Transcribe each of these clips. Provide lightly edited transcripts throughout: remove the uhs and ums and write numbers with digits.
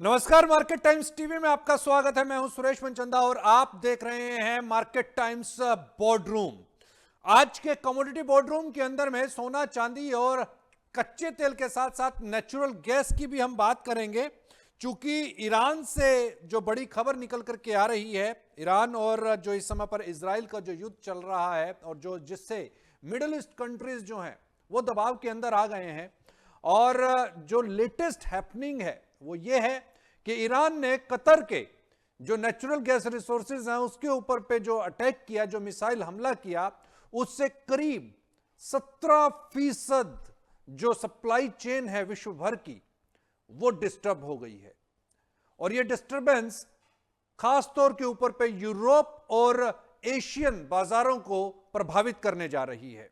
नमस्कार, market times TV में आपका स्वागत है। मैं हूं सुरेश मनचंदा और आप देख रहे हैं मार्केट टाइम्स बोर्डरूम। आज के कमोडिटी बोर्डरूम के अंदर में सोना, चांदी और कच्चे तेल के साथ साथ नेचुरल गैस की भी हम बात करेंगे। चूंकि ईरान से जो बड़ी खबर निकल करके आ रही है, ईरान और जो इस समय पर इजराइल का जो युद्ध चल रहा है और जो जिससे मिडिल ईस्ट कंट्रीज जो हैं वो दबाव के अंदर आ गए हैं। और जो लेटेस्ट हैपनिंग है वो ये है कि ईरान ने कतर के जो नेचुरल गैस रिसोर्सेज हैं उसके ऊपर पे जो अटैक किया, जो मिसाइल हमला किया, उससे करीब 17% जो सप्लाई चेन है विश्व भर की वो डिस्टर्ब हो गई है। और ये डिस्टर्बेंस खास तौर के ऊपर पे यूरोप और एशियन बाजारों को प्रभावित करने जा रही है।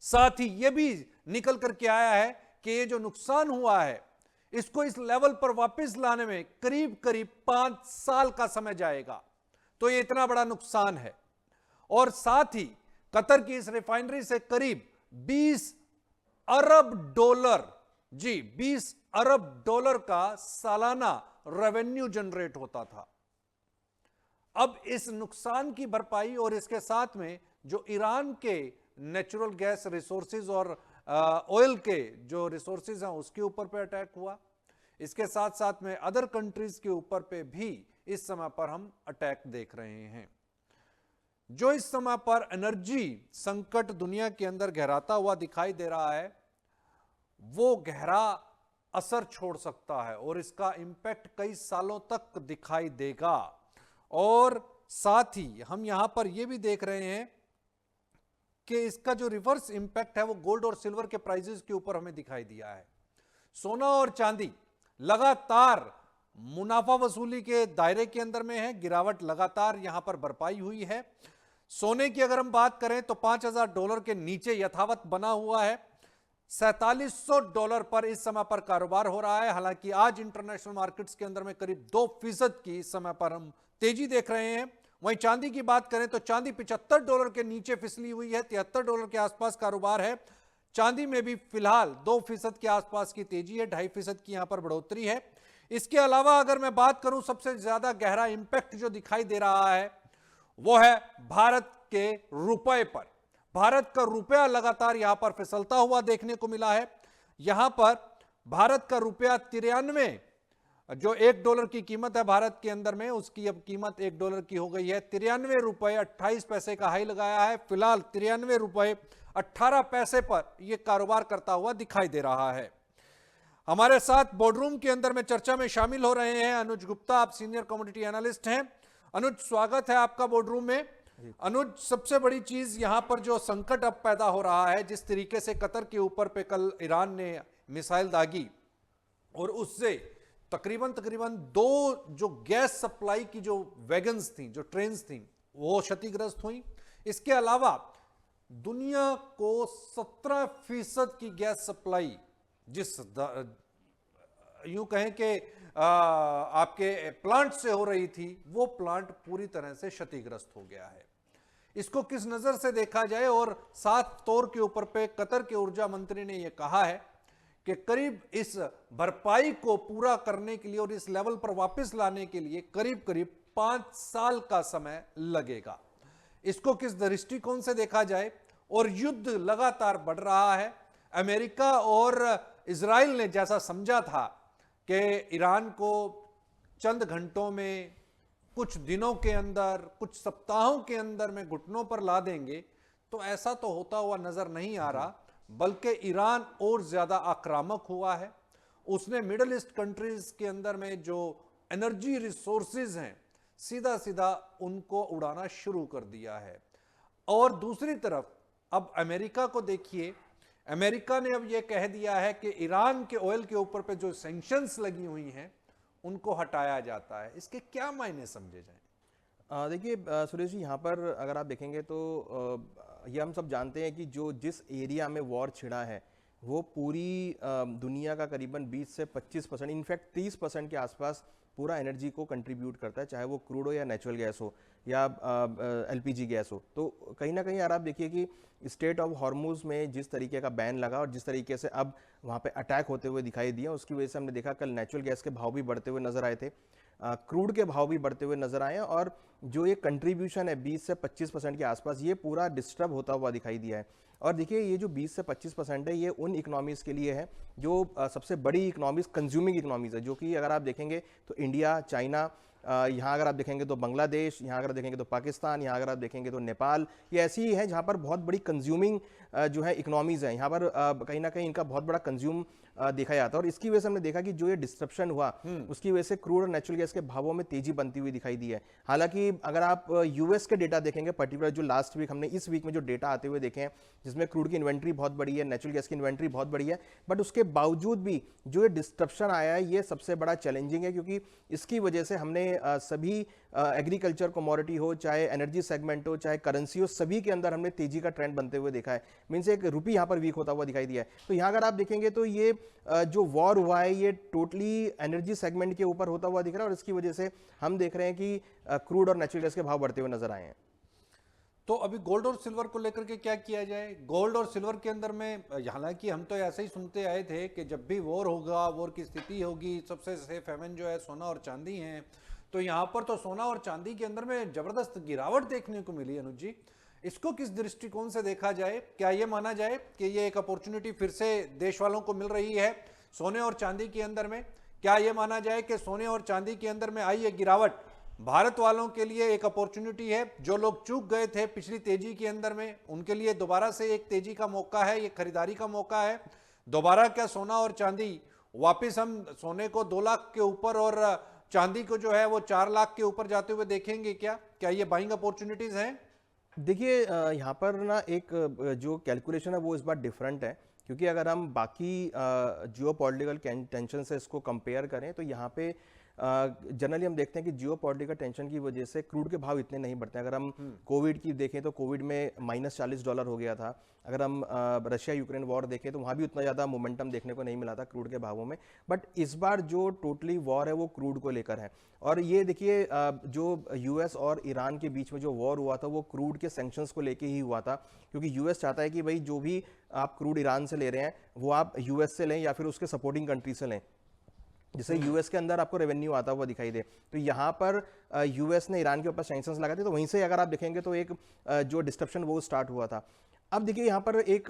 साथ ही यह भी निकल करके आया है कि ये जो नुकसान हुआ है इसको इस लेवल पर वापस लाने में करीब करीब 5 साल का समय जाएगा। तो ये इतना बड़ा नुकसान है। और साथ ही कतर की इस रिफाइनरी से करीब 20 अरब डॉलर, जी 20 अरब डॉलर का सालाना रेवेन्यू जनरेट होता था। अब इस नुकसान की भरपाई और इसके साथ में जो ईरान के नेचुरल गैस रिसोर्सेज और ऑयल के जो रिसोर्सेज हैं उसके ऊपर पे अटैक हुआ। इसके साथ साथ में अदर कंट्रीज के ऊपर पे भी इस समय पर हम अटैक देख रहे हैं। जो इस समय पर एनर्जी संकट दुनिया के अंदर गहराता हुआ दिखाई दे रहा है, वो गहरा असर छोड़ सकता है और इसका इंपैक्ट कई सालों तक दिखाई देगा। और साथ ही हम यहां पर यह भी देख रहे हैं कि इसका जो रिवर्स इंपैक्ट है वो गोल्ड और सिल्वर के प्राइसेस के ऊपर हमें दिखाई दिया है। सोना और चांदी लगातार मुनाफा वसूली के दायरे के अंदर में है, गिरावट लगातार यहां पर बरपाई हुई है। सोने की अगर हम बात करें तो $5,000 के नीचे यथावत बना हुआ है। $4700 पर इस समय पर कारोबार हो रहा है। हालांकि आज इंटरनेशनल मार्केट्स के अंदर में करीब 2% की इस समय पर हम तेजी देख रहे हैं। वहीं चांदी की बात करें तो चांदी $75 के नीचे फिसली हुई है, $73 के आसपास कारोबार है। चांदी में भी फिलहाल 2% के आसपास की तेजी है, 2.5% की यहां पर बढ़ोतरी है। इसके अलावा अगर मैं बात करूं सबसे ज्यादा गहरा इंपैक्ट जो दिखाई दे रहा है वो है भारत के रुपए पर। भारत का रुपया लगातार यहां पर फिसलता हुआ देखने को मिला है। यहां पर भारत का रुपया 93, जो $1 की कीमत है भारत के अंदर में, उसकी अब कीमत $1 की हो गई है ₹93.28 का हाई लगाया है। फिलहाल ₹93.18 पर यह कारोबार करता हुआ दिखाई दे रहा है। हमारे साथ बोर्डरूम के अंदर में चर्चा में शामिल हो रहे हैं अनुज गुप्ता। आप सीनियर कमोडिटी एनालिस्ट हैं। अनुज, स्वागत है आपका बोर्डरूम में। अनुज, सबसे बड़ी चीज यहां पर जो संकट अब पैदा हो रहा है, जिस तरीके से कतर के ऊपर पे कल ईरान ने मिसाइल दागी और उससे तकरीबन 2 जो गैस सप्लाई की जो वैगन्स थी, जो ट्रेन्स थी, वो क्षतिग्रस्त हुई। इसके अलावा दुनिया को 17% की गैस सप्लाई, जिस यूं कहें कि आपके प्लांट से हो रही थी, वो प्लांट पूरी तरह से क्षतिग्रस्त हो गया है। इसको किस नजर से देखा जाए? और साफ तौर के ऊपर पे कतर के ऊर्जा मंत्री ने यह कहा है कि करीब इस भरपाई को पूरा करने के लिए और इस लेवल पर वापस लाने के लिए करीब करीब 5 साल का समय लगेगा। इसको किस दृष्टिकोण से देखा जाए? और युद्ध लगातार बढ़ रहा है। अमेरिका और इजराइल ने जैसा समझा था कि ईरान को चंद घंटों में, कुछ दिनों के अंदर, कुछ सप्ताहों के अंदर में घुटनों पर ला देंगे, तो ऐसा तो होता हुआ नजर नहीं आ रहा। बल्कि ईरान और ज्यादा आक्रामक हुआ है। उसने मिडिल ईस्ट कंट्रीज के अंदर में जो एनर्जी रिसोर्सेज हैं सीधा सीधा उनको उड़ाना शुरू कर दिया है। और दूसरी तरफ अब अमेरिका को देखिए। अमेरिका ने अब यह कह दिया है कि ईरान के ऑयल के ऊपर पे जो सैंक्शंस लगी हुई हैं उनको हटाया जाता है। इसके क्या मायने समझे जाएं? देखिए सुरेश जी, यहाँ पर अगर आप देखेंगे तो ये हम सब जानते हैं कि जो जिस एरिया में वॉर छिड़ा है वो पूरी दुनिया का करीबन 20 से 25%, इनफैक्ट 30% के आसपास पूरा एनर्जी को कंट्रीब्यूट करता है, चाहे वो क्रूड हो या नेचुरल गैस हो या एलपीजी गैस हो। तो कहीं ना कहीं यार आप देखिए कि स्टेट ऑफ हॉर्मुज में जिस तरीके का बैन लगा और जिस तरीके से अब वहाँ पे अटैक होते हुए दिखाई दिए, उसकी वजह से हमने देखा कल नेचुरल गैस के भाव भी बढ़ते हुए नजर आए थे, क्रूड के भाव भी बढ़ते हुए नजर आए हैं, और जो ये कंट्रीब्यूशन है 20 से 25% के आसपास, ये पूरा डिस्टर्ब होता हुआ दिखाई दिया है। और देखिए ये जो 20 से 25% है, ये उन इकोनॉमीज के लिए है जो सबसे बड़ी इकोनॉमीज, कंज्यूमिंग इकोनॉमीज है, जो कि अगर आप देखेंगे तो इंडिया, चाइना, यहाँ अगर आप देखेंगे तो बांग्लादेश, यहाँ अगर देखेंगे तो पाकिस्तान, यहाँ अगर आप देखेंगे तो नेपाल, ये ऐसी ही है जहाँ पर बहुत बड़ी कंज्यूमिंग जो है इकोनॉमीज है। यहाँ पर कहीं ना कहीं इनका बहुत बड़ा कंज्यूम देखा जाता है, और इसकी वजह से हमने देखा कि जो ये डिस्ट्रप्शन हुआ उसकी वजह से क्रूड और नेचुरल गैस के भावों में तेजी बनती हुई दिखाई दी है। हालांकि अगर आप यूएस के डेटा देखेंगे, पर्टिकुलर जो लास्ट वीक हमने इस वीक में जो डेटा आते हुए देखे हैं, जिसमें क्रूड की इन्वेंट्री बहुत बड़ी है, नेचुरल गैस की इन्वेंट्री बहुत बड़ी है, बट उसके बावजूद भी जो ये डिस्ट्रप्शन आया है, ये सबसे बड़ा चैलेंजिंग है, क्योंकि इसकी वजह से हमने सभी एग्रीकल्चर कमोडिटी हो, चाहे एनर्जी सेगमेंट हो, चाहे करेंसी हो, सभी के अंदर हमने तेजी का ट्रेंड बनते हुए देखा है। मीन्स एक रुपी यहाँ पर वीक होता हुआ दिखाई दिया है। तो यहाँ अगर आप देखेंगे तो ये जो वॉर हुआ है, ये टोटली एनर्जी सेगमेंट के ऊपर होता हुआ दिख रहा है, और इसकी वजह से हम देख रहे हैं कि क्रूड और नेचुरल गैस के भाव बढ़ते हुए नजर आए हैं। तो अभी गोल्ड और सिल्वर को लेकर के क्या किया जाए? गोल्ड और सिल्वर के अंदर में हालांकि हम तो ऐसे ही सुनते आए थे कि जब भी वॉर होगा, वॉर की स्थिति होगी, सबसे सेफ हेवन जो है सोना और चांदी हैं। तो यहाँ पर तो सोना और चांदी के अंदर में जबरदस्त गिरावट देखने को मिली। अनुज जी, इसको किस दृष्टिकोण से देखा जाए? क्या ये माना जाए कि ये एक अपॉर्चुनिटी फिर से देश वालों को मिल रही है सोने और चांदी के अंदर में? क्या ये माना जाए कि सोने और चांदी के अंदर में आई ये गिरावट भारत वालों के लिए एक अपॉर्चुनिटी है? जो लोग चूक गए थे पिछली तेजी के अंदर में, उनके लिए दोबारा से एक तेजी का मौका है, ये खरीदारी का मौका है। दोबारा क्या सोना और चांदी वापस हम सोने को 2 लाख के ऊपर और चांदी को जो है वो 4 लाख के ऊपर जाते हुए देखेंगे? क्या ये बाइंग अपॉर्चुनिटीज हैं? देखिए यहाँ पर ना एक जो कैलकुलेशन है वो इस बार डिफरेंट है, क्योंकि अगर हम बाकी जियो पॉलिटिकल टेंशन से इसको कंपेयर करें तो यहाँ पे जनरली हम देखते हैं कि जियो पॉलिटिकल टेंशन की वजह से क्रूड के भाव इतने नहीं बढ़ते हैं। अगर हम कोविड की देखें तो कोविड में -$40 हो गया था। अगर हम रशिया यूक्रेन वॉर देखें तो वहाँ भी उतना ज़्यादा मोमेंटम देखने को नहीं मिला था क्रूड के भावों में। बट इस बार जो टोटली वॉर है वो क्रूड को लेकर है, और ये देखिए जो यूएस और ईरान के बीच में जो वॉर हुआ था वो क्रूड के सैंक्शंस को लेके ही हुआ था, क्योंकि यूएस चाहता है कि भाई जो भी आप क्रूड ईरान से ले रहे हैं वो आप यूएस से लें या फिर उसके सपोर्टिंग कंट्री से लें, जिससे यूएस के अंदर आपको रेवेन्यू आता हुआ दिखाई दे। तो यहाँ पर यूएस ने ईरान के ऊपर सैंक्शंस लगाए थे, तो वहीं से अगर आप देखेंगे तो एक जो डिस्ट्रप्शन वो स्टार्ट हुआ था। अब देखिए यहाँ पर एक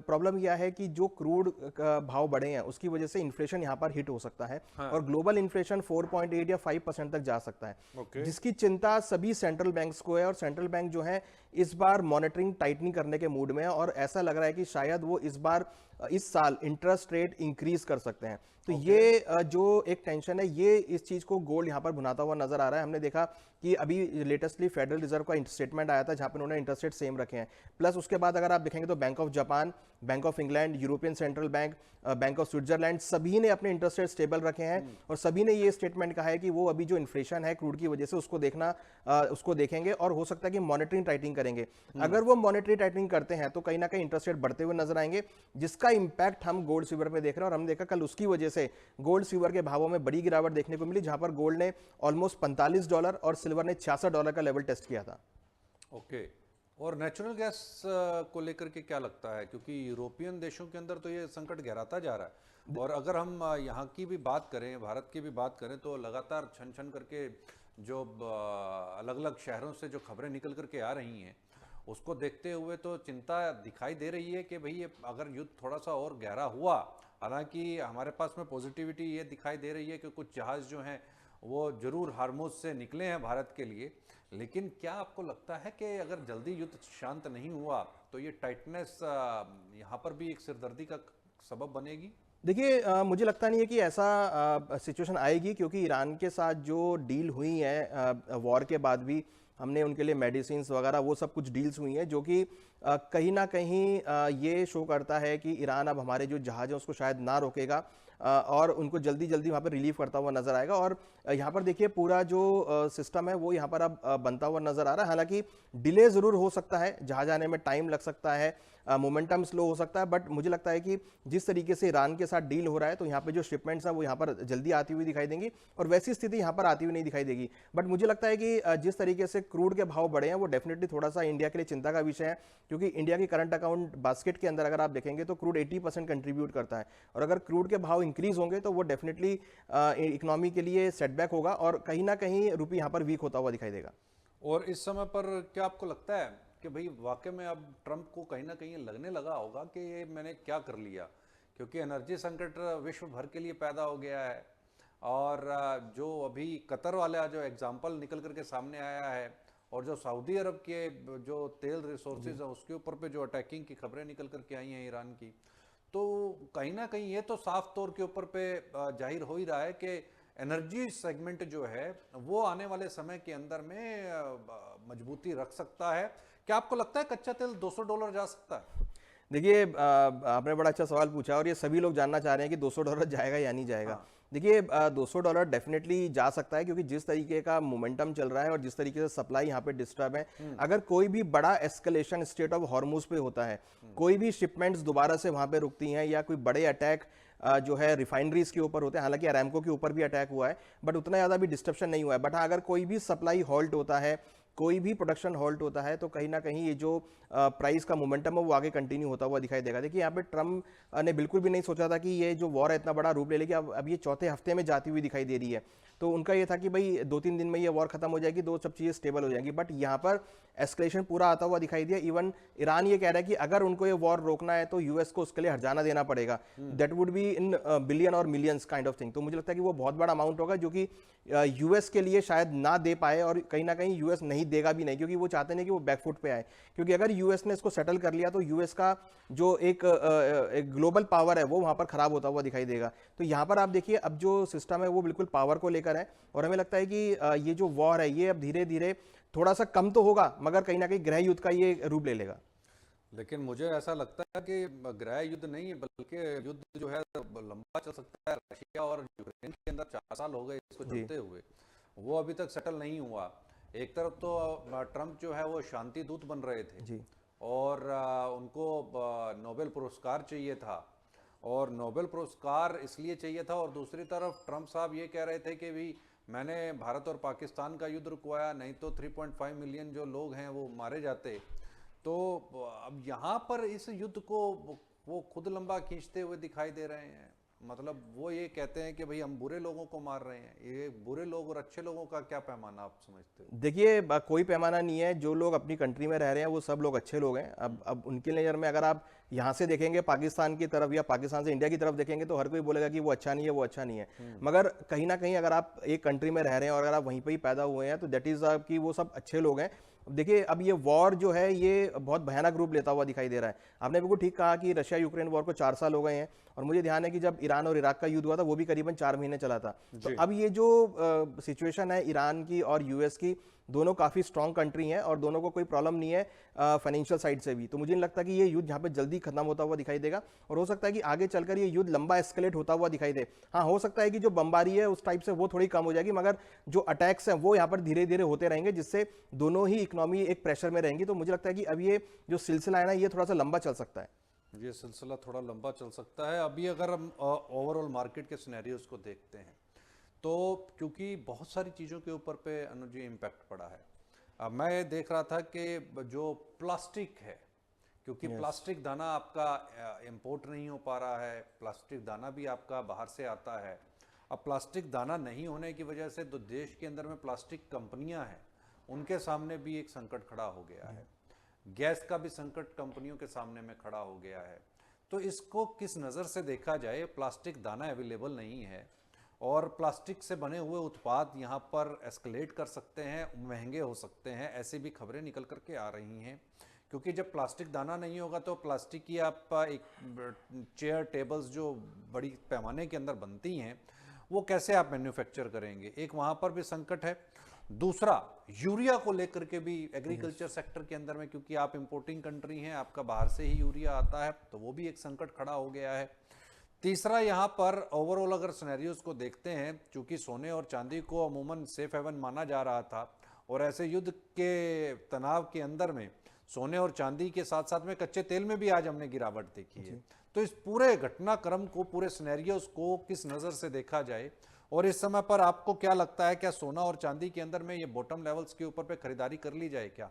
प्रॉब्लम यह है कि जो क्रूड का भाव बढ़े हैं उसकी वजह से इन्फ्लेशन यहाँ पर हिट हो सकता है। हाँ। और ग्लोबल इन्फ्लेशन 4.8 या 5% तक जा सकता है, जिसकी चिंता सभी सेंट्रल बैंक्स को है, और सेंट्रल बैंक जो है इस बार मॉनिटरिंग टाइटनिंग करने के मूड में है, और ऐसा लग रहा है कि शायद वो इस बार इस साल इंटरेस्ट रेट इंक्रीज कर सकते हैं। तो ये जो एक टेंशन है, ये इस चीज को गोल्ड यहाँ पर भुनाता हुआ नजर आ रहा है। हमने देखा कि अभी लेटेस्टली फेडरल रिजर्व का स्टेटमेंट आया था जहां पर उन्होंने इंटरेस्ट रेट सेम रखे हैं। प्लस उसके बाद अगर आप देखेंगे तो bank of Japan, bank of England, European central bank, bank of Switzerland, सभी ने अपने इंटरेस्ट रेट स्टेबल रखे हैं, और सभी ने ये स्टेटमेंट कहा है कि वो अभी जो इन्फ्लेशन है क्रूड की वजह से उसको देखेंगे, और हो सकता है कि मॉनिटरिंग टाइटनिंग करेंगे। अगर वो मॉनिटरी टाइटनिंग करते हैं तो कहीं ना कहीं इंटरेस्ट रेट बढ़ते हुए नजर आएंगे, जिसका इंपैक्ट हम गोल्ड सिल्वर पे देख रहे हैं। और हम देखा कल उसकी वजह से गोल्ड सिल्वर के भावों में बड़ी गिरावट देखने को मिली, जहां पर गोल्ड ने ऑलमोस्ट $45 और सिल्वर ने $66 का लेवल टेस्ट किया था। ओके। और नेचुरल गैस को लेकर के क्या लगता है? क्योंकि यूरोपियन देशों के अंदर तो ये संकट गहराता जा रहा है, और अगर हम यहाँ की भी बात करें, भारत की भी बात करें, तो लगातार छन छन करके जो अलग अलग शहरों से जो खबरें निकल करके आ रही हैं, उसको देखते हुए तो चिंता दिखाई दे रही है कि भाई ये अगर युद्ध थोड़ा सा और गहरा हुआ, हालांकि हमारे पास में पॉजिटिविटी ये दिखाई दे रही है कि कुछ जहाज़ जो हैं वो जरूर हार्मुज से निकले हैं भारत के लिए, लेकिन क्या आपको लगता है कि अगर जल्दी युद्ध शांत नहीं हुआ तो ये टाइटनेस यहाँ पर भी एक सिरदर्दी का सबब बनेगी? देखिए मुझे लगता नहीं है कि ऐसा सिचुएशन आएगी, क्योंकि ईरान के साथ जो डील हुई है वॉर के बाद भी, हमने उनके लिए मेडिसिन वगैरह वो सब कुछ डील्स हुई हैं, जो कि कहीं ना कहीं ये शो करता है कि ईरान अब हमारे जो जहाज है उसको शायद ना रोकेगा, और उनको जल्दी जल्दी वहाँ पर रिलीफ करता हुआ नजर आएगा। और यहाँ पर देखिए पूरा जो सिस्टम है वो यहाँ पर अब बनता हुआ नजर आ रहा है। हालांकि डिले जरूर हो सकता है, जहाज आने में टाइम लग सकता है, मोमेंटम स्लो हो सकता है, बट मुझे लगता है कि जिस तरीके से ईरान के साथ डील हो रहा है तो यहाँ पे जो शिपमेंट्स हैं वो यहाँ पर जल्दी आती हुई दिखाई देंगी और वैसी स्थिति यहाँ पर आती हुई नहीं दिखाई देगी। बट मुझे लगता है कि जिस तरीके से क्रूड के भाव बढ़े हैं वो डेफिनेटली थोड़ा सा इंडिया के लिए चिंता का विषय है, क्योंकि इंडिया की करंट अकाउंट बास्केट के अंदर अगर आप देखेंगे तो क्रूड 80% कंट्रीब्यूट करता है, और अगर क्रूड के भाव इंक्रीज होंगे तो वो डेफिनेटली इकोनॉमी के लिए सेटबैक होगा और कहीं ना कहीं रुपये यहाँ पर वीक होता हुआ दिखाई देगा। और इस समय पर क्या आपको लगता है कि भाई वाकई में अब ट्रंप को कहीं ना कहीं लगने लगा होगा कि ये मैंने क्या कर लिया, क्योंकि एनर्जी संकट विश्व भर के लिए पैदा हो गया है, और जो अभी कतर वाला जो एग्जाम्पल निकल करके सामने आया है, और जो सऊदी अरब के जो तेल रिसोर्सेज है उसके ऊपर पे जो अटैकिंग की खबरें निकल करके आई हैं ईरान की, तो कहीं ना कहीं ये तो साफ तौर के ऊपर पे जाहिर हो ही रहा है कि एनर्जी सेगमेंट जो है वो आने वाले समय के अंदर में मजबूती रख सकता है। क्या आपको लगता है कच्चा तेल $200 जा सकता है? देखिए, आपने बड़ा अच्छा सवाल पूछा और ये सभी लोग जानना चाह रहे हैं कि $200 जाएगा या नहीं जाएगा। हाँ। देखिए, $200 डेफिनेटली जा सकता है, क्योंकि जिस तरीके का मोमेंटम चल रहा है और जिस तरीके से सप्लाई यहाँ पे डिस्टर्ब है, अगर कोई भी बड़ा एस्केलेशन स्टेट ऑफ हॉर्मुज पे होता है, कोई भी शिपमेंट्स दोबारा से वहाँ पे रुकती हैं, या कोई बड़े अटैक जो है रिफाइनरीज के ऊपर होते हैं, हालांकि अरामको के ऊपर भी अटैक हुआ है बट उतना ज़्यादा भी डिस्ट्रप्शन नहीं हुआ है, बट हाँ, अगर कोई भी सप्लाई हॉल्ट होता है, कोई भी प्रोडक्शन हॉल्ट होता है, तो कहीं ना कहीं ये जो प्राइस का मोमेंटम है वो आगे कंटिन्यू होता हुआ दिखाई देगा। देखिए, यहाँ पे ट्रम्प ने बिल्कुल भी नहीं सोचा था कि ये जो वॉर है इतना बड़ा रूप ले लेगी, अब ये चौथे हफ्ते में जाती हुई दिखाई दे रही है। तो उनका ये था कि भाई 2-3 दिन में ये वॉर खत्म हो जाएगी, दो सब चीज़ें स्टेबल हो जाएंगी, बट यहाँ पर एस्केलेशन पूरा आता हुआ दिखाई दिया। इवन ईरान ये कह रहा है कि अगर उनको ये वॉर रोकना है तो यूएस को उसके लिए हर्जाना देना पड़ेगा, that would be in billion और मिलियंस काइंड ऑफ थिंग। तो मुझे लगता है कि वो बहुत बड़ा अमाउंट होगा जो कि यूएस के लिए शायद ना दे पाए, और कहीं ना कहीं यूएस नहीं देगा भी नहीं, क्योंकि वो चाहते नहीं कि वो बैकफुट पे आए, क्योंकि अगर यूएस ने इसको सेटल कर लिया तो यूएस का जो एक ग्लोबल पावर है वो वहां पर खराब होता हुआ दिखाई देगा। तो यहाँ पर आप देखिए, अब जो सिस्टम है वो बिल्कुल पावर को लेकर है, और हमें लगता है कि ये जो वॉर है ये अब धीरे धीरे थोड़ा सा कम तो होगा, मगर कहीं ना कहीं गृह युद्ध का ये रूप ले लेगा। लेकिन मुझे ऐसा लगता है कि गृह युद्ध नहीं है, बल्कि युद्ध जो है लंबा चल सकता है। रशिया और यूक्रेन के अंदर 4 साल हो गए इसको चलते हुए, वो अभी तक सेटल नहीं हुआ। एक तरफ तो ट्रम्प जो है वो शांति दूत बन रहे थे जी। और उनको नोबेल पुरस्कार चाहिए था, और नोबेल पुरस्कार इसलिए चाहिए था, और दूसरी तरफ ट्रम्प साहब ये कह रहे थे कि भी मैंने भारत और पाकिस्तान का युद्ध रुकवाया, नहीं तो 3.5 मिलियन जो लोग हैं वो मारे जाते। तो अब यहाँ पर इस युद्ध को वो खुद लंबा खींचते हुए दिखाई दे रहे हैं। मतलब वो ये कहते हैं कि भाई हम बुरे लोगों को मार रहे हैं। ये बुरे लोग और अच्छे लोगों का क्या पैमाना आप समझते हो? देखिए, कोई पैमाना नहीं है। जो लोग अपनी कंट्री में रह रहे हैं वो सब लोग अच्छे लोग हैं। अब उनके नज़र में अगर आप यहाँ से देखेंगे पाकिस्तान की तरफ या पाकिस्तान से इंडिया की तरफ देखेंगे तो हर कोई बोलेगा कि वो अच्छा नहीं है, वो अच्छा नहीं है। मगर कहीं ना कहीं अगर आप एक कंट्री में रह रहे हैं और अगर आप वहीं पर ही पैदा हुए हैं तो दैट इज़ कि वो सब अच्छे लोग हैं। देखिए, अब ये वॉर जो है ये बहुत भयानक रूप लेता हुआ दिखाई दे रहा है। आपने बिल्कुल ठीक कहा कि रशिया यूक्रेन वॉर को 4 साल हो गए हैं, और मुझे ध्यान है कि जब ईरान और इराक का युद्ध हुआ था वो भी करीबन 4 महीने चला था। तो अब ये जो सिचुएशन है ईरान की और यूएस की, दोनों काफ़ी स्ट्रॉन्ग कंट्री हैं और दोनों को कोई प्रॉब्लम नहीं है फाइनेंशियल साइड से भी। तो मुझे नहीं लगता कि ये युद्ध यहाँ पे जल्दी खत्म होता हुआ दिखाई देगा, और हो सकता है कि आगे चलकर ये युद्ध लंबा एस्केलेट होता हुआ दिखाई दे। हाँ, हो सकता है कि जो बमबारी है उस टाइप से वो थोड़ी कम हो जाएगी, मगर जो अटैक्स हैं वो यहाँ पर धीरे धीरे होते रहेंगे, जिससे दोनों ही इकोनॉमी एक प्रेशर में रहेंगी। तो मुझे लगता है कि अब ये जो सिलसिला है ना, ये थोड़ा सा लंबा चल सकता है। ये सिलसिला थोड़ा लंबा चल सकता है। अभी अगर हम ओवरऑल मार्केट के सिनेरियोज को देखते हैं तो क्योंकि बहुत सारी चीज़ों के ऊपर पे अनुज जी इम्पैक्ट पड़ा है। मैं ये देख रहा था कि जो प्लास्टिक है, क्योंकि प्लास्टिक दाना आपका इंपोर्ट नहीं हो पा रहा है, प्लास्टिक दाना भी आपका बाहर से आता है। अब प्लास्टिक दाना नहीं होने की वजह से तो देश के अंदर में प्लास्टिक कंपनियां हैं, उनके सामने भी एक संकट खड़ा हो गया है। गैस का भी संकट कंपनियों के सामने में खड़ा हो गया है। तो इसको किस नज़र से देखा जाए? प्लास्टिक दाना अवेलेबल नहीं है और प्लास्टिक से बने हुए उत्पाद यहाँ पर एस्केलेट कर सकते हैं, महंगे हो सकते हैं, ऐसी भी खबरें निकल करके आ रही हैं। क्योंकि जब प्लास्टिक दाना नहीं होगा तो प्लास्टिक की आप एक चेयर टेबल्स जो बड़ी पैमाने के अंदर बनती हैं वो कैसे आप मैन्युफैक्चर करेंगे? एक वहाँ पर भी संकट है। दूसरा, यूरिया को लेकर के भी एग्रीकल्चर सेक्टर के अंदर में, क्योंकि आप इंपोर्टिंग कंट्री हैं, आपका बाहर से ही यूरिया आता है, तो वो भी एक संकट खड़ा हो गया है। तीसरा, यहाँ पर ओवरऑल अगर सिनेरियोज को देखते हैं, चूंकि सोने और चांदी को अमूमन सेफ हेवन माना जा रहा था और ऐसे युद्ध के तनाव के अंदर में सोने और चांदी के साथ साथ में कच्चे तेल में भी आज हमने गिरावट देखी है। तो इस पूरे घटनाक्रम को, पूरे सिनेरियोस को किस नज़र से देखा जाए, और इस समय पर आपको क्या लगता है, क्या सोना और चांदी के अंदर में ये बॉटम लेवल्स के ऊपर पे खरीदारी कर ली जाए क्या?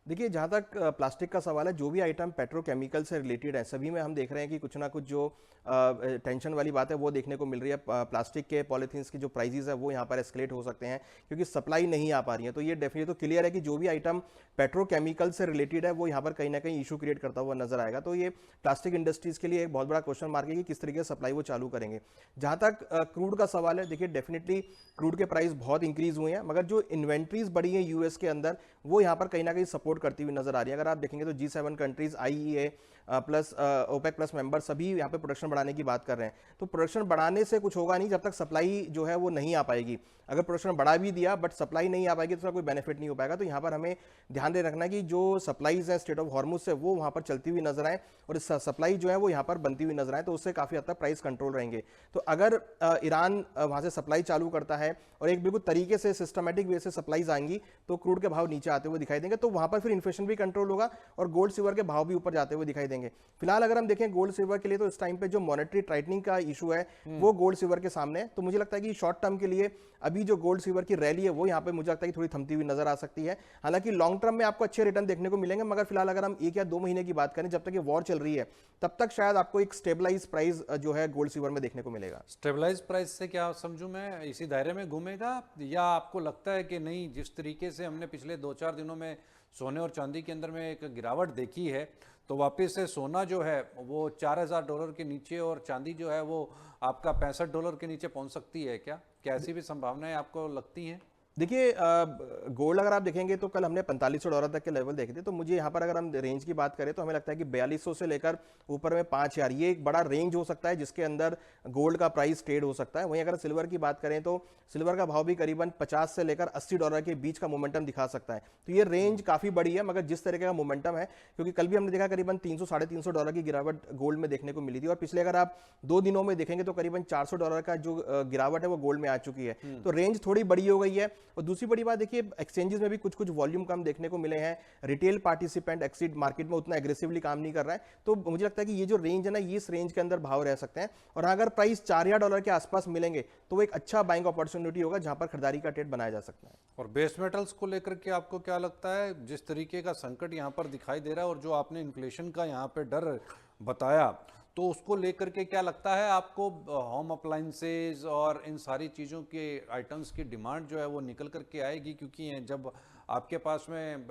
देखिए, जहाँ तक प्लास्टिक का सवाल है, जो भी आइटम पेट्रोकेमिकल से रिलेटेड है, सभी में हम देख रहे हैं कि कुछ ना कुछ जो टेंशन वाली बात है वो देखने को मिल रही है। प्लास्टिक के पॉलीथीन्स की जो प्राइसेस है वो यहाँ पर एस्केलेट हो सकते हैं क्योंकि सप्लाई नहीं आ पा रही है। तो ये डेफिनेटली तो क्लियर है कि जो भी आइटम पेट्रोकेमिकल से रिलेटेड है वो यहाँ पर कहीं ना कहीं इशू क्रिएट करता हुआ नजर आएगा। तो ये प्लास्टिक इंडस्ट्रीज के लिए एक बहुत बड़ा क्वेश्चन मार्क है कि किस तरीके से सप्लाई वो चालू करेंगे। जहाँ तक क्रूड का सवाल है, देखिए डेफिनेटली क्रूड के प्राइस बहुत इंक्रीज हुए हैं, मगर जो इन्वेंट्रीज बढ़ी है यूएस के अंदर वो यहाँ पर कहीं ना कहीं सपोर्ट करती हुई नजर आ रही है। अगर आप देखेंगे तो G7 countries, IEA plus OPEC plus member सभी यहाँ पे प्रोडक्शन बढ़ाने की बात कर रहे हैं। तो प्रोडक्शन बढ़ाने से कुछ होगा नहीं जब तक सप्लाई जो है वो नहीं आ पाएगी। अगर प्रोडक्शन बढ़ा भी दिया बट सप्लाई नहीं आ पाएगी तो उसका कोई बेनिफिट नहीं हो पाएगा। तो यहाँ पर हमें ध्यान दे रखना कि जो सप्लाईज है स्टेट ऑफ हॉर्मुज से वो वहाँ पर चलती हुई नजर आए और सप्लाई जो है वो यहाँ पर बनती हुई नजर आए, तो उससे काफी हद तक प्राइस कंट्रोल रहेंगे। तो अगर ईरान वहाँ से सप्लाई चालू करता है और एक बिल्कुल तरीके से सिस्टमेटिक वे से सप्लाईज आएंगी तो क्रूड के भाव नीचे आते हुए दिखाई देंगे। तो वहाँ पर फिर इन्फ्लेशन भी कंट्रोल होगा और गोल्ड सिल्वर के भाव भी ऊपर जाते हुए दिखाई देंगे। फिलहाल अगर हम देखें गोल्ड सिल्वर के लिए, तो इस टाइम पे जो मॉनेटरी टाइटनिंग का इशू है वो गोल्ड सिल्वर के सामने है। तो मुझे लगता है कि शॉर्ट टर्म के लिए अभी जो गोल्ड सिल्वर की रैली है वो यहाँ पे मुझे लगता है कि थोड़ी थमती हुई नजर आ सकती है। हालांकि लॉन्ग टर्म में आपको अच्छे रिटर्न देखने को मिलेंगे, मगर फिलहाल अगर हम 1 या 2 महीने की बात करें, जब तक ये वॉर चल रही है तब तक शायद आपको एक स्टेबलाइज प्राइस जो है गोल्ड सिल्वर में देखने को मिलेगा। स्टेबलाइज प्राइस से क्या समझूं मैं, इसी दायरे में घूमेगा, या आपको लगता है कि नहीं, जिस तरीके से हमने पिछले 2-4 दिनों में सोने और चांदी के अंदर में एक गिरावट देखी है, तो वापस से सोना जो है वो $4000 के नीचे और चांदी जो है वो आपका $65 के नीचे पहुंच सकती है क्या? क्या ऐसी भी संभावनाएं आपको लगती हैं? देखिए, गोल्ड अगर आप देखेंगे तो कल हमने $4500 तक के लेवल देखे थे। तो मुझे यहाँ पर अगर हम रेंज की बात करें तो हमें लगता है कि 4200 से लेकर ऊपर में 5000 ये एक बड़ा रेंज हो सकता है जिसके अंदर गोल्ड का प्राइस ट्रेड हो सकता है। वहीं अगर सिल्वर की बात करें तो सिल्वर का भाव भी करीबन 50 से लेकर $80 के बीच का मोमेंटम दिखा सकता है। तो ये रेंज काफी बड़ी है, मगर जिस तरीके का मोमेंटम है, क्योंकि कल भी हमने देखा करीबन $300-350 की गिरावट गोल्ड में देखने को मिली थी और पिछले अगर आप 2 दिनों में देखेंगे तो करीबन $400 का जो गिरावट है वो गोल्ड में आ चुकी है। तो रेंज थोड़ी बड़ी हो गई है। और दूसरी बड़ी बात देखिए, एक्सचेंजेस में भी कुछ कुछ वॉल्यूम कम देखने को मिले हैं। रिटेल पार्टिसिपेंट एक्सिड मार्केट में उतना एग्रेसिवली काम नहीं कर रहा है। तो मुझे लगता है कि ये जो रेंज है ना, ये इस रेंज के अंदर भाव रह सकते हैं और अगर प्राइस $4000 के आसपास मिलेंगे तो वो एक अच्छा बाइंग अपॉर्चुनिटी होगा जहां पर खरीदारी का ट्रेड बनाया जा सकता है। और बेस मेटल्स को लेकर के आपको क्या लगता है, जिस तरीके का संकट यहाँ पर दिखाई दे रहा है और जो आपने इन्फ्लेशन का यहाँ पे डर बताया, तो उसको लेकर के क्या लगता है आपको, होम अप्लाइंसेज और इन सारी चीज़ों के आइटम्स की डिमांड जो है वो निकल करके आएगी? क्योंकि जब आपके पास में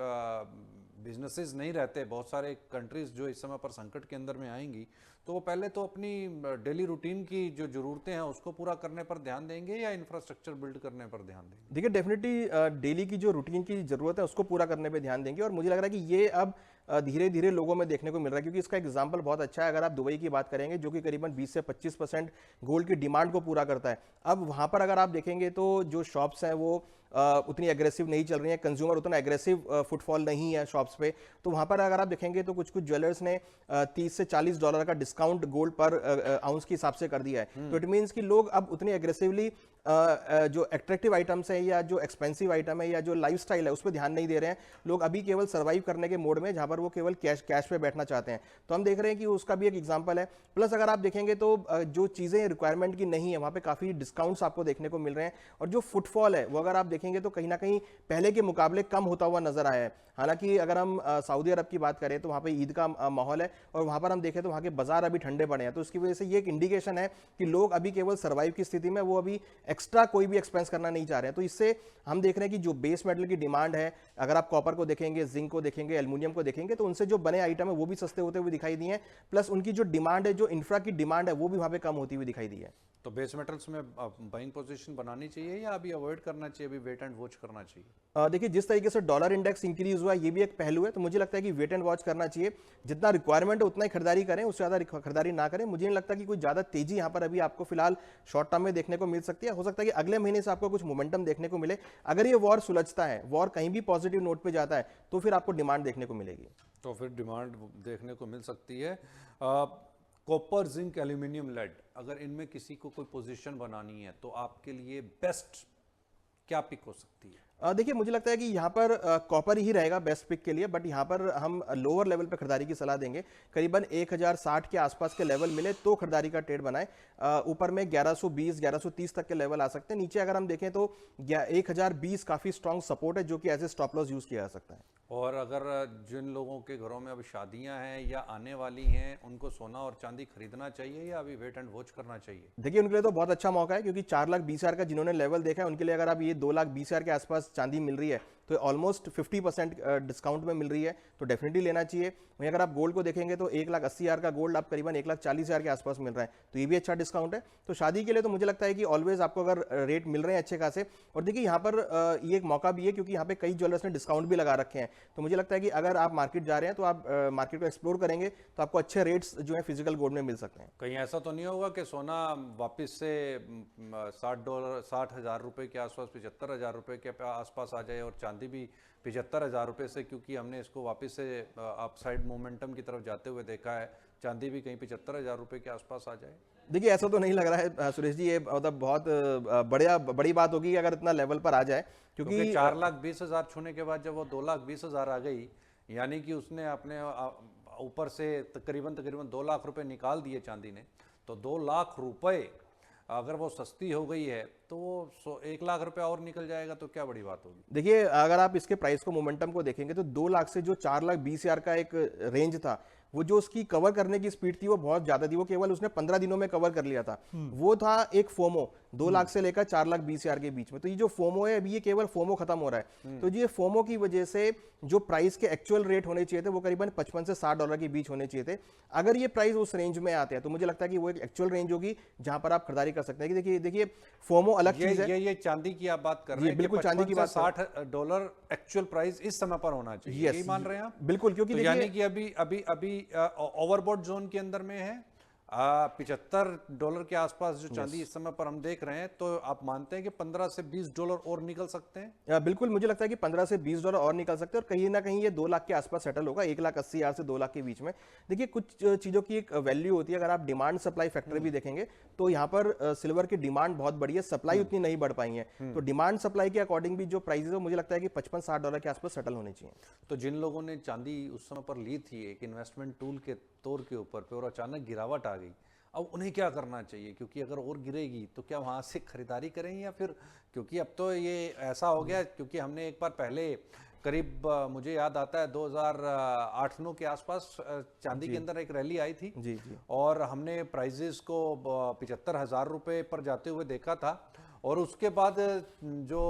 बिजनेसेस नहीं रहते, बहुत सारे कंट्रीज जो इस समय पर संकट के अंदर में आएंगी, तो वो पहले तो अपनी डेली रूटीन की जो ज़रूरतें हैं उसको पूरा करने पर ध्यान देंगे या इंफ्रास्ट्रक्चर बिल्ड करने पर ध्यान देंगे? देखिए, डेफिनेटली डेली की जो रूटीन की जरूरत है उसको पूरा करने पे ध्यान देंगे और मुझे लग रहा है कि ये अब धीरे धीरे लोगों में देखने को मिल रहा है, क्योंकि इसका एग्जांपल बहुत अच्छा है। अगर आप दुबई की बात करेंगे जो कि करीबन 20 से 25% गोल्ड की डिमांड को पूरा करता है, अब वहां पर अगर आप देखेंगे तो जो शॉप्स हैं वो उतनी एग्रेसिव नहीं चल रही है, कंज्यूमर उतना एग्रेसिव फुटफॉल नहीं है शॉप्स पे। तो वहां पर अगर आप देखेंगे तो कुछ कुछ ज्वेलर्स ने $30 से $40 का डिस्काउंट गोल्ड पर आउंस के हिसाब से कर दिया है। तो इट मीन्स कि लोग अब उतनी एग्रेसिवली जो एट्रैक्टिव आइटम्स है या जो एक्सपेंसिव आइटम है या जो लाइफस्टाइल है उस पर ध्यान नहीं दे रहे हैं। लोग अभी केवल सर्वाइव करने के मोड में, जहां पर वो केवल कैश पे बैठना चाहते हैं। तो हम देख रहे हैं कि उसका भी एक एग्जांपल है। प्लस अगर आप देखेंगे तो जो चीजें रिक्वायरमेंट की नहीं है वहां पे काफी डिस्काउंट्स आपको देखने को मिल रहे हैं और जो फुटफॉल है वो अगर आप देखेंगे तो कहीं ना कहीं पहले के मुकाबले कम होता हुआ नजर आया है। हालांकि अगर हम सऊदी अरब की बात करें तो वहां पे ईद का माहौल है और वहां पर हम देखें तो वहां के बाजार अभी ठंडे पड़े हैं। तो इसकी वजह से ये एक इंडिकेशन है कि लोग अभी केवल सर्वाइव की स्थिति में, वो अभी एक्स्ट्रा कोई भी एक्सपेंस करना नहीं चाह रहे हैं। तो इससे हम देख रहे हैं कि जो बेस मेटल की डिमांड है, अगर आप कॉपर को देखेंगे, जिंक को देखेंगे, एल्यूमिनियम को देखेंगे, तो उनसे जो बने आइटम है वो भी सस्ते होते हुए दिखाई दिए हैं। प्लस उनकी जो डिमांड है, जो इंफ्रा की डिमांड है, वो भी वहां पे कम होती हुई दिखाई दी है। तो बेस मेटल्स में बाइंग पोजीशन बनानी चाहिए या अभी अवॉइड करना चाहिए, अभी वेट एंड वॉच करना चाहिए? देखिए, जिस तरीके से डॉलर इंडेक्स इंक्रीज हुआ है ये भी एक पहलू है। तो मुझे लगता है कि वेट एंड वॉच करना चाहिए। जितना रिक्वायरमेंट है उतना ही खरीदारी करें, उससे ज्यादा खरीदारी ना करें। मुझे नहीं लगता कि कोई ज्यादा तेजी यहाँ पर अभी आपको फिलहाल शॉर्ट टर्म में देखने को मिल सकती है। हो सकता है कि अगले महीने से आपको कुछ मोमेंटम देखने को मिले। अगर ये वॉर सुलझता है, वॉर कहीं भी पॉजिटिव नोट पे जाता है, तो फिर आपको डिमांड देखने को मिलेगी। तो फिर डिमांड देखने को मिल सकती है। कॉपर, जिंक, एल्यूमिनियम, लेड, अगर इनमें किसी को कोई पोजीशन बनानी है तो आपके लिए बेस्ट क्या पिक हो सकती है? देखिए मुझे लगता है कि यहाँ पर कॉपर ही रहेगा बेस्ट पिक के लिए, बट यहाँ पर हम लोअर लेवल पे खरीदारी की सलाह देंगे। करीबन 1060 के आसपास के लेवल मिले तो खरीदारी का ट्रेड बनाए। ऊपर में 1120 1130 तक के लेवल आ सकते हैं। नीचे अगर हम देखें तो 1020 काफी स्ट्रॉन्ग सपोर्ट है, जो कि as a stop loss use किया जा सकता है। और अगर जिन लोगों के घरों में अभी शादियां हैं या आने वाली हैं, उनको सोना और चांदी खरीदना चाहिए या अभी वेट एंड वॉच करना चाहिए? देखिए उनके लिए तो बहुत अच्छा मौका है, क्योंकि 4,20,000 का जिन्होंने लेवल देखा है उनके लिए अगर आप ये 2,20,000 के आसपास चांदी मिल रही है तो ऑलमोस्ट 50% डिस्काउंट में मिल रही है, तो डेफिनेटली लेना चाहिए। वहीं अगर आप गोल्ड को देखेंगे तो 1,80,000 का गोल्ड आप करीबन 1,40,000 के आसपास मिल रहा है, तो ये भी अच्छा डिस्काउंट है। तो शादी के लिए तो मुझे लगता है कि ऑलवेज आपको अगर रेट मिल रहे हैं अच्छे खासे, और देखिए यहाँ पर ये एक मौका भी है क्योंकि यहाँ पे कई ज्वेलर्स ने डिस्काउंट भी लगा रखे हैं। तो मुझे लगता है कि अगर आप मार्केट जा रहे हैं तो आप मार्केट को एक्सप्लोर करेंगे तो आपको अच्छे रेट्स जो है फिजिकल गोल्ड में मिल सकते हैं। कहीं ऐसा तो नहीं होगा कि सोना वापस से $60 60,000 रुपए के आसपास 75,000 रुपए के आसपास आ जाए, और चांदी भी 75,000 रुपए से, क्योंकि हमने इसको वापस से अपसाइड मोमेंटम की तरफ जाते हुए देखा है, चांदी भी कहीं 75,000 रुपए के आसपास आ जाए? देखिए ऐसा तो नहीं लग रहा है सुरेश जी, ये मतलब बहुत बड़ी बात होगी अगर इतना लेवल पर आ जाए, क्योंकि 4,20,000 छूने के बाद जब वो 2,20,000 आ गई, यानी कि उसने अपने ऊपर से तकरीबन 2 लाख रुपए निकाल दिए चांदी ने, तो 2 लाख रुपए अगर वो सस्ती हो गई है तो वो 1 लाख रुपए और निकल जाएगा, तो क्या बड़ी बात होगी? देखिए अगर आप इसके प्राइस को मोमेंटम को देखेंगे तो 2 लाख से जो 4,20,000 का एक रेंज था, वो जो उसकी कवर करने की स्पीड थी वो बहुत ज्यादा थी। वो केवल उसने 15 दिनों में कवर कर लिया था। वो था एक फोमो 2 लाख से लेकर 4,20,000 के बीच में। तो ये जो फोमो है अभी ये केवल फोमो खत्म हो रहा है। तो ये फोमो की वजह से जो प्राइस के एक्चुअल रेट होने चाहिए थे वो करीबन $55 से $60 के बीच होने चाहिए थे। अगर ये प्राइस उस रेंज में आते हैं तो मुझे लगता है कि वो एक एक्चुअल रेंज होगी जहां पर आप खरीदारी कर सकते हैं। कि देखिए फोमो अलग चीज है। ये चांदी की आप बात कर रहे हैं, बिल्कुल चांदी की बात, $60 एक्चुअल प्राइस इस समय पर होना चाहिए, यही मान रहे हैं आप? बिल्कुल, क्योंकि तो यानी कि अभी ओवरबॉट जोन के अंदर में है, $75 के आसपास जो चांदी इस समय पर हम देख रहे हैं, तो आप मानते हैं कि $15 से $20 और निकल सकते हैं? बिल्कुल, मुझे लगता है कि $15 से $20 और निकल सकते हैं, और कहीं ना कहीं ये 2 लाख के आसपास सेटल होगा, 1,80,000 से 2 लाख के बीच में। देखिए कुछ चीजों की एक वैल्यू होती है, अगर आप डिमांड सप्लाई फैक्टर भी देखेंगे तो यहाँ पर सिल्वर की डिमांड बहुत बड़ी है, सप्लाई उतनी नहीं बढ़ पाई है। तो डिमांड सप्लाई के अकॉर्डिंग भी जो प्राइसेस है मुझे लगता है कि $55-60 के आसपास सेटल होने चाहिए। तो जिन लोगों ने चांदी उस समय पर ली थी एक इन्वेस्टमेंट टूल के तौर के ऊपर पे, और अचानक गिरावट आ गई, अब उन्हें क्या करना चाहिए? क्योंकि अगर और गिरेगी तो क्या वहां से खरीदारी करें, या फिर, क्योंकि अब तो ये ऐसा हो गया, क्योंकि हमने एक बार पहले करीब मुझे याद आता है 2008-9 के आसपास चांदी के अंदर एक रैली आई थी जी। और हमने प्राइजेस को 75,000 रुपए पर जाते हुए देखा था, और उसके बाद जो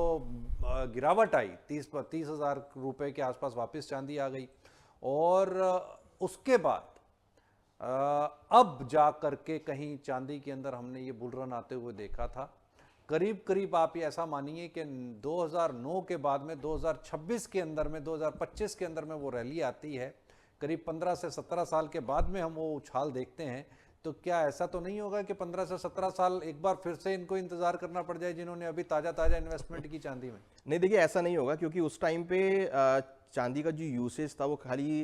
गिरावट आई 30,000 रुपए के आसपास वापस चांदी आ गई, और उसके बाद अब जा करके कहीं चांदी के अंदर हमने ये बुल रन आते हुए देखा था। करीब करीब आप ये ऐसा मानिए कि 2009 के बाद में 2026 के अंदर में 2025 के अंदर में वो रैली आती है, करीब 15 से 17 साल के बाद में हम वो उछाल देखते हैं। तो क्या ऐसा तो नहीं होगा कि 15 से 17 साल एक बार फिर से इनको इंतजार करना पड़ जाए, जिन्होंने अभी ताजा इन्वेस्टमेंट की चांदी में? नहीं देखिए ऐसा नहीं होगा, क्योंकि उस टाइम पे चांदी का जो यूसेज था वो खाली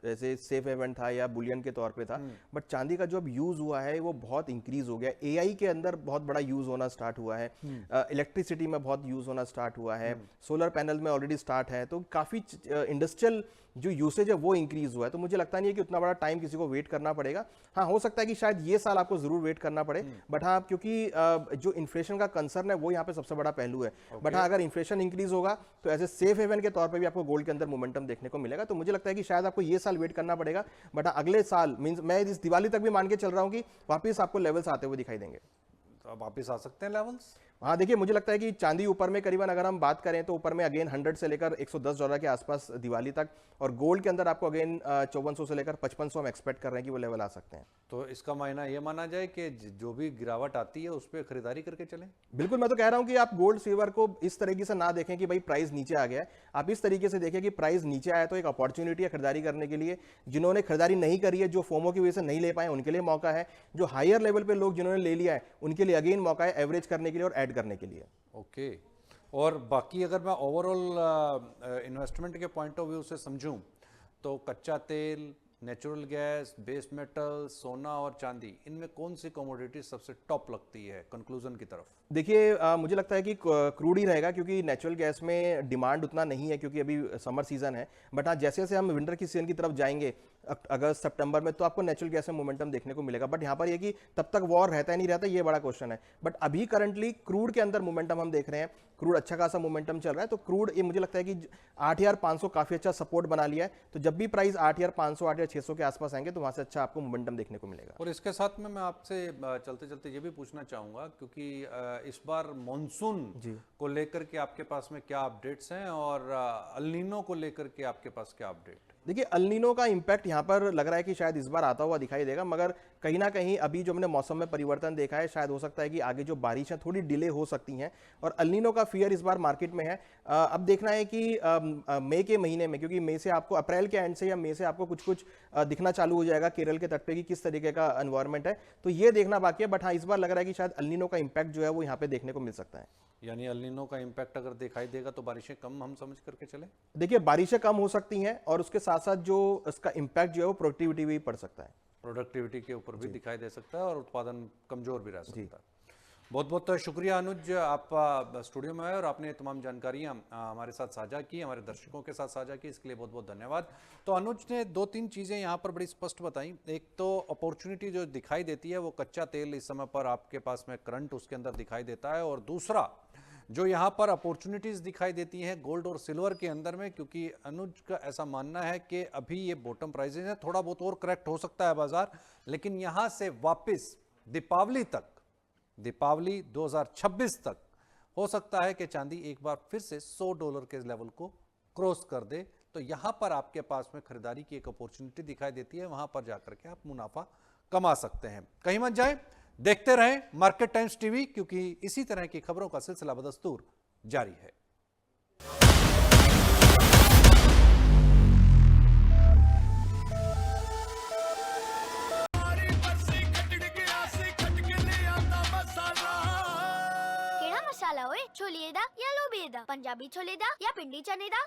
ऐसे सेफ हेवन था या बुलियन के तौर पे था, बट चांदी का जो अब यूज हुआ है वो बहुत इंक्रीज हो गया। एआई के अंदर बहुत बड़ा यूज होना स्टार्ट हुआ है, इलेक्ट्रिसिटी में बहुत यूज होना स्टार्ट हुआ है, सोलर पैनल में ऑलरेडी स्टार्ट है, तो काफी इंडस्ट्रियल जो यूसेज है वो इंक्रीज हुआ है। तो मुझे लगता नहीं है कि उतना बड़ा टाइम किसी को वेट करना पड़ेगा। हाँ हो सकता है कि शायद ये साल आपको जरूर वेट करना पड़े, बट हाँ क्योंकि जो इन्फ्लेशन का कंसर्न है वो यहाँ पे सबसे बड़ा पहलू है। बट हाँ अगर इन्फ्लेशन इंक्रीज होगा तो एज ए सेफ हेवन के तौर पर भी आपको गोल्ड के अंदर मोमेंटम देखने को मिलेगा। तो मुझे लगता है कि शायद आपको ये साल वेट करना पड़ेगा, बट अगले साल मींस मैं इस दिवाली तक भी मान के चल रहा हूँ कि वापस आपको लेवल्स आते हुए दिखाई देंगे। तो अब वापस आ सकते हैं लेवल्स? हाँ देखिए मुझे लगता है कि चांदी ऊपर में करीबन अगर हम बात करें तो ऊपर में अगेन 100 से लेकर $110 के आसपास दिवाली तक, और गोल्ड के अंदर आपको अगेन 5400 से लेकर 5500 हम एक्सपेक्ट कर रहे हैं कि वो लेवल आ सकते हैं। तो इसका मायना ये माना जाए कि जो भी गिरावट आती है उस पर खरीदारी करके चलें? बिल्कुल, मैं तो कह रहा हूं कि आप गोल्ड सिल्वर को इस तरीके से ना देखें कि भाई प्राइस नीचे आ गया है, आप इस तरीके से देखें कि प्राइस नीचे आया तो एक अपॉर्चुनिटी है खरीदारी करने के लिए। जिन्होंने खरीदारी नहीं करी है, जो फोमो की वजह से नहीं ले पाए, उनके लिए मौका है। जो हायर लेवल पे लोग जिन्होंने ले लिया है उनके लिए अगेन मौका है एवरेज करने के लिए और ऐड करने के लिए। ओके। और बाकी अगर मैं ओवरऑल इन्वेस्टमेंट के पॉइंट ऑफ व्यू से समझूं तो कच्चा तेल, नेचुरल गैस, बेस मेटल, सोना और चांदी, इनमें कौन सी कमोडिटी सबसे टॉप लगती है कंक्लूजन की तरफ? देखिए मुझे लगता है कि क्रूड ही रहेगा, क्योंकि नेचुरल गैस में डिमांड उतना नहीं है क्योंकि अभी समर सीजन है। बट हाँ, जैसे जैसे हम विंटर की सीजन की तरफ जाएंगे अगस्त सितंबर में, तो आपको नेचुरल गैस में मोमेंटम देखने को मिलेगा। बट यहाँ पर ये कि तब तक वॉर रहता है नहीं रहता, ये बड़ा क्वेश्चन है। बट अभी करंटली क्रूड के अंदर मोमेंटम हम देख रहे हैं, क्रूड अच्छा खासा मोमेंटम चल रहा है। तो क्रूड ये मुझे लगता है कि 8,500 काफी अच्छा सपोर्ट बना लिया है। तो जब भी प्राइस 8,500 8,600 के आसपास आएंगे तो वहां से अच्छा आपको मोमेंटम देखने को मिलेगा। और इसके साथ में मैं आपसे चलते चलते ये भी पूछना चाहूँगा, क्योंकि इस बार मॉनसून को लेकर के आपके पास में क्या अपडेट्स हैं और अल नीनो को लेकर के आपके पास क्या अपडेट? देखिए, अल नीनो का इम्पैक्ट यहाँ पर लग रहा है कि शायद इस बार आता हुआ दिखाई देगा, मगर कहीं ना कहीं अभी जो हमने मौसम में परिवर्तन देखा है, शायद हो सकता है कि आगे जो बारिशें थोड़ी डिले हो सकती हैं। और अल नीनो का फियर इस बार मार्केट में है। अब देखना है कि मई के महीने में, क्योंकि मई से आपको, अप्रैल के एंड से या मई से आपको कुछ कुछ दिखना चालू हो जाएगा केरल के तट पे कि किस तरीके का एनवायरमेंट है, तो ये देखना बाकी है। बट हाँ, इस बार लग रहा है कि शायद अल नीनो का इम्पैक्ट जो है वो यहाँ पे देखने को मिल सकता है। यानी अल नीनो का इम्पैक्ट अगर दिखाई देगा तो बारिशें कम हम समझ करके चले? देखिए, बारिशें कम हो सकती हैं और उसके साथ साथ जो इसका इम्पैक्ट जो है वो प्रोडक्टिविटी भी पड़ सकता है। प्रोडक्टिविटी के ऊपर भी दिखाई दे सकता है और उत्पादन कमजोर भी रह सकता है। बहुत बहुत शुक्रिया अनुज, आप स्टूडियो में आए और आपने तमाम जानकारियां हमारे साथ साझा की, हमारे दर्शकों के साथ साझा की, इसके लिए बहुत बहुत धन्यवाद। तो अनुज ने 2-3 चीज़ें यहाँ पर बड़ी स्पष्ट बताई। एक तो अपॉर्चुनिटी जो दिखाई देती है वो कच्चा तेल इस समय पर आपके पास में करंट उसके अंदर दिखाई देता है, और दूसरा जो यहाँ पर अपॉर्चुनिटीज दिखाई देती हैं गोल्ड और सिल्वर के अंदर में, क्योंकि अनुज का ऐसा मानना है कि अभी ये बॉटम प्राइसेज है, थोड़ा बहुत और करेक्ट हो सकता है बाजार, लेकिन यहाँ से वापस दीपावली तक, दीपावली 2026 तक हो सकता है कि चांदी एक बार फिर से $100 के लेवल को क्रॉस कर दे। तो यहां पर आपके पास में खरीदारी की एक अपॉर्चुनिटी दिखाई देती है, वहां पर जाकर के आप मुनाफा कमा सकते हैं। कहीं मत जाएं, देखते रहें मार्केट टाइम्स टीवी, क्योंकि इसी तरह की खबरों का सिलसिला बदस्तूर जारी है। मसाला ओए, छोलिए दा या लोबिए दा, पंजाबी छोले दा या पिंडी चने दा।